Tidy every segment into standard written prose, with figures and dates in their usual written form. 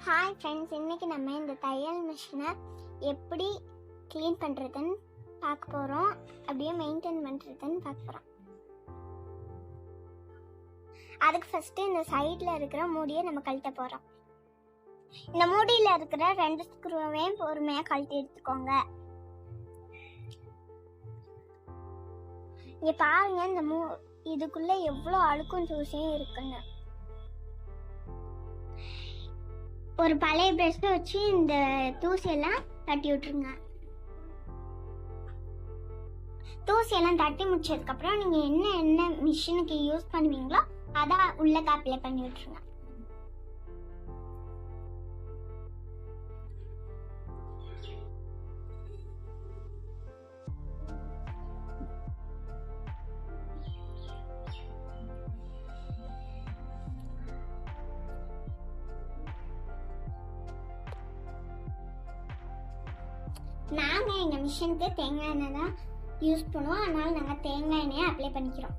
Hi friends, இன்றைக்கி நம்ம இந்த தையல் மிஷினை எப்படி க்ளீன் பண்ணுறதுன்னு பார்க்க போகிறோம். அப்படியே மெயின்டைன் பண்ணுறதுன்னு பார்க்க போகிறோம். அதுக்கு ஃபஸ்ட்டு இந்த சைடில் இருக்கிற மூடியை நம்ம கழட்ட போகிறோம். இந்த மூடியில் இருக்கிற 2 ஸ்க்ரூவையும் பொறுமையாக கழட்டி எடுத்துக்கோங்க. இங்கே பாருங்கள், இந்த இதுக்குள்ளே எவ்வளோ அழுக்கும் தூசியும் இருக்குன்னு. ஒரு பழைய ப்ரஷ்ஷை வச்சு இந்த தூசியெல்லாம் தட்டி விட்டுருங்க. தூசியெல்லாம் தட்டி முடிச்சதுக்கப்புறம் நீங்கள் என்ன மிஷினுக்கு யூஸ் பண்ணுவீங்களோ அதை உள்ள அப்ளை பண்ணி விட்டுருங்க. நாங்கள் எங்கள் மிஷினுக்கு தேங்காய் எண்ணெய் தான் யூஸ் பண்ணுவோம். அதனால் நாங்கள் தேங்காய் எண்ணெயை அப்ளை பண்ணிக்கிறோம்.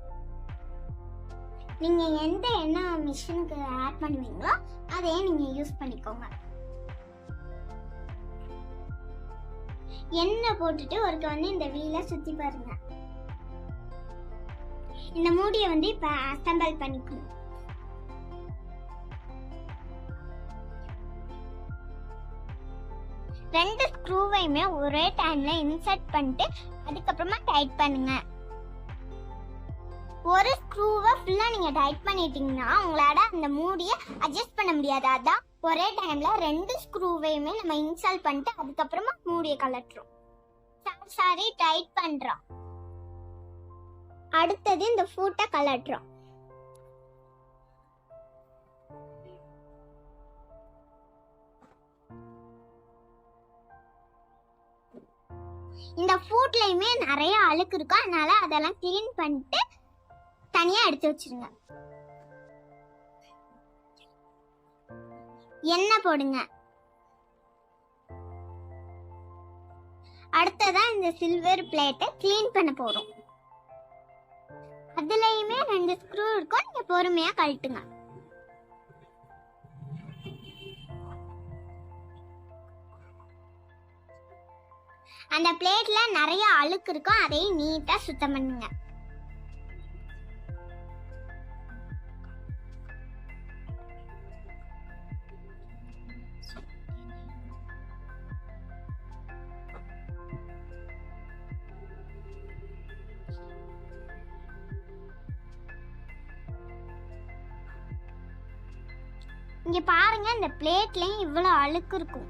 நீங்கள் எந்த எண்ணெய் மிஷினுக்கு ஆட் பண்ணுவீங்களோ அதையே நீங்கள் யூஸ் பண்ணிக்கோங்க. எண்ணெய் போட்டுட்டு ஒருக்க இந்த வீலை சுற்றி பாருங்க. இந்த மூடியை இப்போ அசம்பிள் பண்ணிக்கணும். ரெண்டு ஸ்க்ரூவையுமே ஒரே டைம்ல இன்சர்ட் பண்ணிட்டு அதுக்கப்புறமா டைட் பண்ணுங்க. ஒரு ஸ்க்ரூவை ஃபுல்லா நீங்க டைட் பண்ணிட்டீங்கன்னா உங்களால அந்த மூடியை அட்ஜஸ்ட் பண்ண முடியாது. அதான் ஒரே டைம்ல 2 ஸ்க்ரூவையுமே நம்ம இன்சர்ட் பண்ணிட்டு அதுக்கப்புறமா மூடியை கலட்டுறோம். சாரி டைட் பண்றோம். அடுத்தது இந்த ஃபூட்டை கலட்டுறோம். இந்த ஃபூட்லயுமே நிறைய அழுக்கு இருக்கும். அதனால அதெல்லாம் கிளீன் பண்ணிட்டு தனியா எடுத்து வச்சிருங்க. எண்ணெய் போடுங்க. அடுத்ததா இந்த சில்வர் பிளேட்டை கிளீன் பண்ண போறோம். அதுலயுமே 2 ஸ்க்ரூ இருக்கும். நீங்க பொறுமையா கழட்டுங்க. அந்த பிளேட்ல நிறைய அழுக்கு இருக்கும். அதையும் நீட்டா சுத்தம் பண்ணுங்க. இங்க பாருங்க, இந்த பிளேட்லயும் இவ்வளவு அழுக்கு இருக்கும்.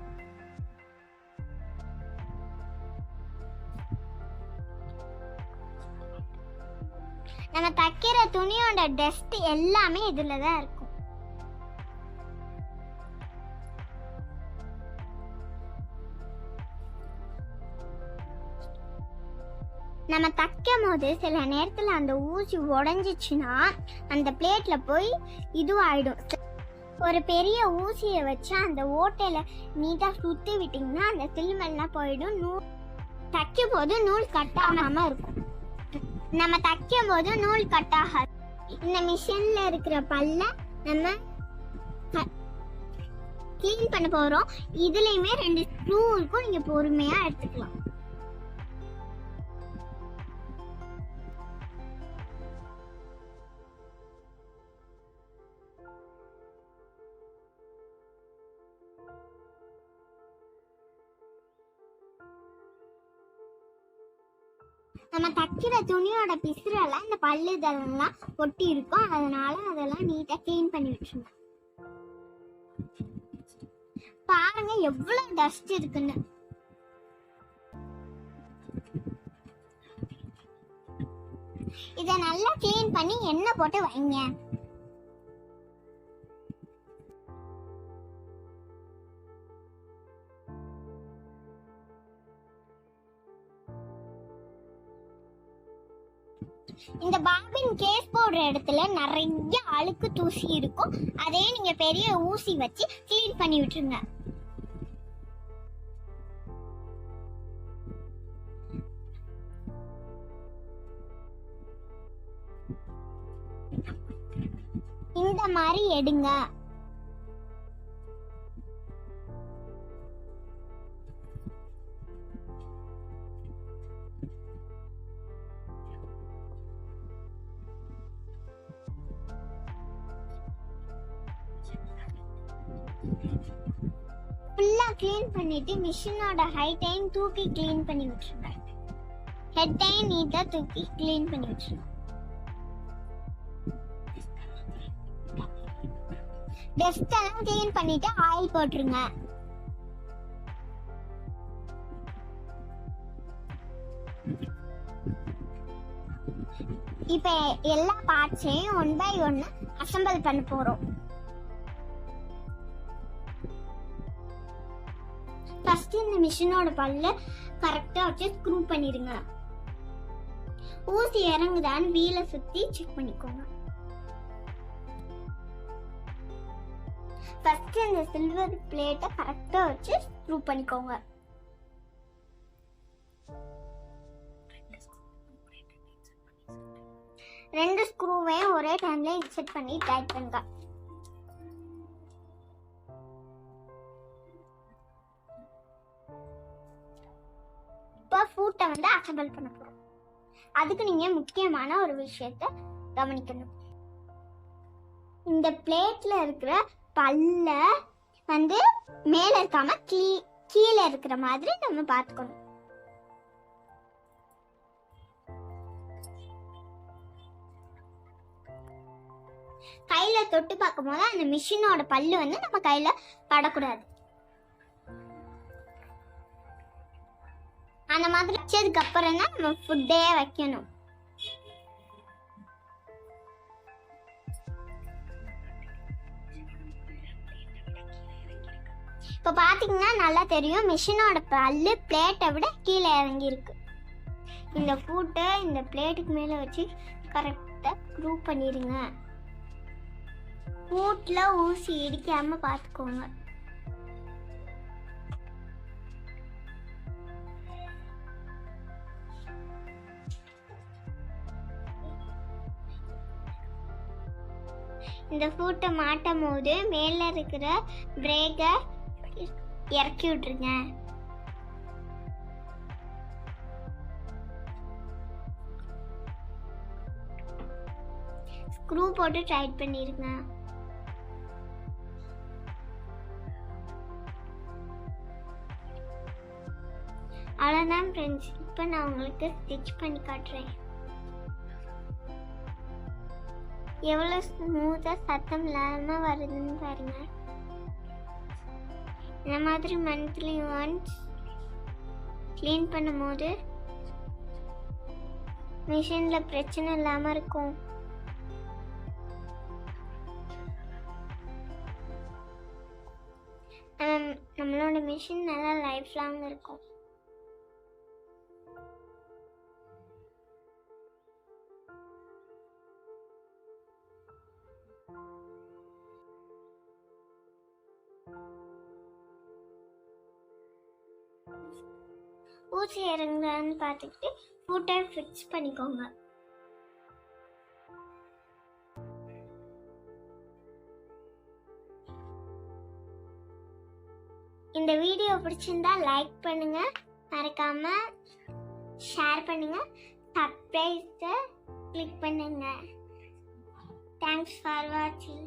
நம்ம தைக்கிற துணியோட டஸ்ட் எல்லாமே இதுல தான் இருக்கும். நம்ம தைக்கும் போது சில நேரத்துல அந்த ஊசி உடைஞ்சிச்சுன்னா அந்த பிளேட்ல போய் இதுவாயிடும். ஒரு பெரிய ஊசியை வச்சு அந்த ஓட்டையில நீட்டா சுத்தி விட்டீங்கன்னா அந்த சில்மெல்லாம் போயிடும். தைக்கும் போது நூல் கட்டாகாம இருக்கும். நம்ம தைக்கும் போது நூல் கட்டாகாது. இந்த மிஷின்ல இருக்கிற பல்ல நம்ம கிளீன் பண்ண போறோம். இதுலயுமே 2 ஸ்க்ரூ இருக்கும். நீங்க பொறுமையா எடுத்துக்கலாம். நம்ம தைக்கிற துணியோட பிசுறெல்லாம் இந்த பல்லு இதெல்லாம் ஒட்டி இருக்கும். அதனால அதெல்லாம் நீட்டா கிளீன் பண்ணி வச்சுருங்க. பாருங்க எவ்வளவு டஸ்ட் இருக்குன்னு. இத நல்லா கிளீன் பண்ணி எண்ணெய் போட்டு வைங்க. இந்த பாபின் கேஸ் போடுற இடத்துல நிறைய அழுக்கு தூசி இருக்கும். அதே நீங்க பெரிய ஊசி வச்சு கிளீன் பண்ணி விட்டுருங்க. இந்த மாதிரி எடுங்க. ஃபுல்லா க்ளீன் பண்ணிட்டு மிஷினோட ஹைட்டையும் தூக்கி க்ளீன் பண்ணி விட்டுருங்க. ஹெட்டையும் நீட்டா தூக்கி க்ளீன் பண்ணி விட்டுருங்க. டஸ்ட் எல்லாம் க்ளீன் பண்ணிட்டு ஆயில் போட்டுருங்க. இப்ப எல்லா பார்ட்ஸையும் 1 by 1 அசெம்பிள் பண்ண போறோம். ஃபர்ஸ்ட் இந்த மிஷினோட பல்ல கரெக்டா வச்சு ஸ்க்ரூ பண்ணிருங்க. ஊசி இறங்குதான்னு வீலை சுத்தி செக் பண்ணிக்கோங்க. ஃபர்ஸ்ட் இந்த சில்வர் பிளேட்டை கரெக்டா வச்சு ஸ்க்ரூ பண்ணிக்கோங்க. ரெண்டு ஸ்க்ரூவையும் ஒரே டைம்ல இன்செர்ட் பண்ணி டைட் பண்ணுங்க. இப்போ ஃபூட்டை அசெம்பிள் பண்ண போறோம். அதுக்கு நீங்க முக்கியமான ஒரு விஷயத்தை கவனிக்கணும். இந்த பிளேட்ல இருக்கிற பல்ல மேல இருக்காம கீழே இருக்கிற மாதிரி நம்ம பார்த்துக்கணும். கையில தொட்டு பார்க்கும் போது அந்த மிஷினோட பல்லு நம்ம கையில படக்கூடாது. அந்த மாதிரி வச்சதுக்கு அப்புறம் தான் நம்ம ஃபுட்டே வைக்கணும். இப்போ பாத்தீங்கன்னா நல்லா தெரியும், மிஷினோட பல்லு பிளேட்டை விட கீழே இறங்கி இருக்கு. இந்த ஃபுட்டை இந்த பிளேட்டுக்கு மேல வச்சு கரெக்டா ஸ்க்ரூ பண்ணிடுங்க. ஃபுட்ல ஊசி இடிக்காம பாத்துக்கோங்க. இந்த ஃபுட்டை மாட்டும் போது மேல இருக்கிற பிரேக்கை இறக்கி விட்டுருங்க. ஸ்க்ரூ போட்டு டைட் பண்ணிருங்க. அவ்வளோதான் ஃப்ரெண்ட்ஸ். இப்போ நான் உங்களுக்கு ஸ்டிச் பண்ணி காட்டுறேன். எவ்வளோ ஸ்மூத்தாக சத்தம் இல்லாமல் வருதுன்னு பாருங்க. இந்த மாதிரி மந்த்லி ஒன்ஸ் க்ளீன் பண்ணும் போது மிஷினில் பிரச்சனை இல்லாமல் இருக்கும். நம்மளோட மிஷின் நல்லா லைஃப் லாங் இருக்கும். ஊசி இறங்குதான்னு பார்த்துக்கிட்டு ஃபுட்டை ஃபிக்ஸ் பண்ணிக்கோங்க. இந்த வீடியோ பிடிச்சிருந்தா லைக் பண்ணுங்க, மறக்காம ஷேர் பண்ணுங்க, சப்ஸ்கிரைப் கிளிக் பண்ணுங்க. தேங்க்ஸ் ஃபார் வாட்சிங்.